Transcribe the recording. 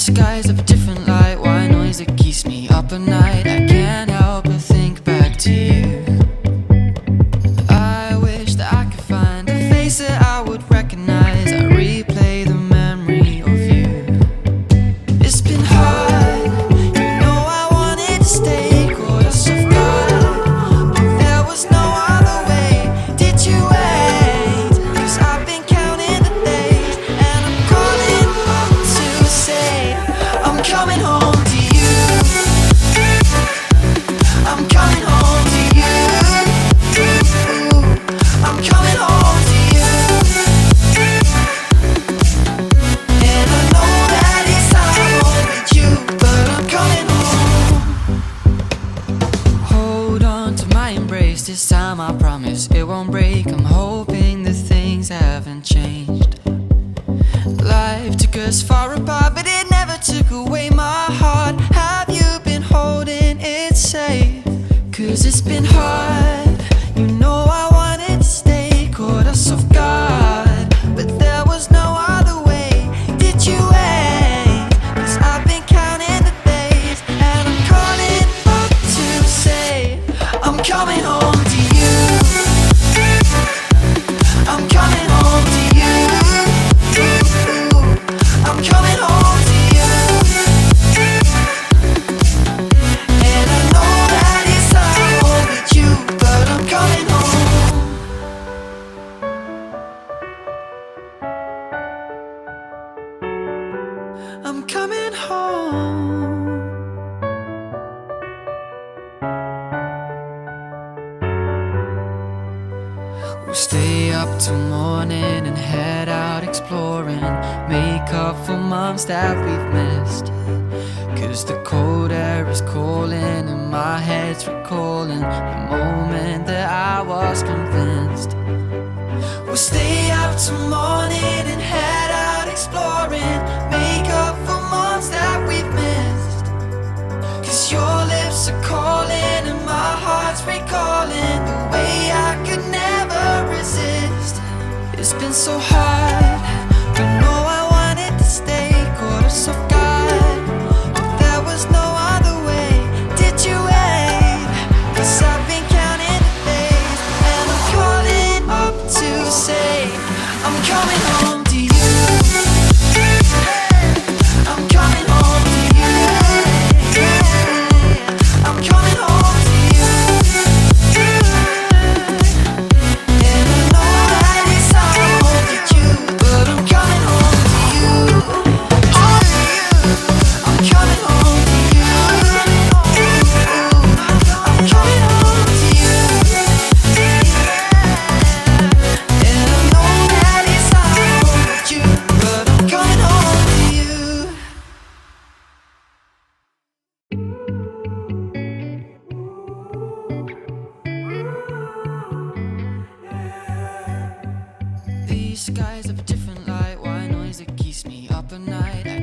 These skies have a different light, white noise that keeps me up at night. I can't help but think back to you. I wish that I could find a face that I would recognize. I replay the memory of you. It's been hard, you know I wanted to stay, caught us off guard, but there was no other way. Did you wait? 'Cause I've been counting the days, and I'm calling up to say I'm coming home to you. I'm coming home to you. I'm coming home to you. And I know that it's hard with you, but I'm coming home. Hold on to my embrace, this time I promise it won't break. I'm hoping that things haven't changed. Life took us far apart, but it never took away my heart. Have you been holding it safe? 'Cause it's been hard, you know I wanted to stay, caught us off guard, but there was no other way. Did you wait? 'Cause I've been counting the days, and I'm calling up to say I'm coming home to you. I'm coming home to you. I'm coming home to you. And I know that it's hard with you, but I'm coming home. I'm coming home. We'll stay up till morning and head out exploring, make up for months that we've missed. 'Cause the cold air is calling and my head's recalling the moment that I was convinced. We'll stay up till morning and head out exploring, make up for months that we've missed. 'Cause your lips are calling and my heart's recalling the way I could never resist. It's been so hard, but no, I wanted to stay, caught us off guard, but there was no other way. Did you wait? 'Cause I've been counting the days, and I'm calling up to say I'm coming home to you. I'm coming home to you. I'm coming home to you. And I know that it's hard with you, but I'm coming home to you. I'm coming home to you. I'm coming home to you. And I know that it's hard with you, but I'm coming home to you. These skies have a different light, white noise that keeps me up at night. I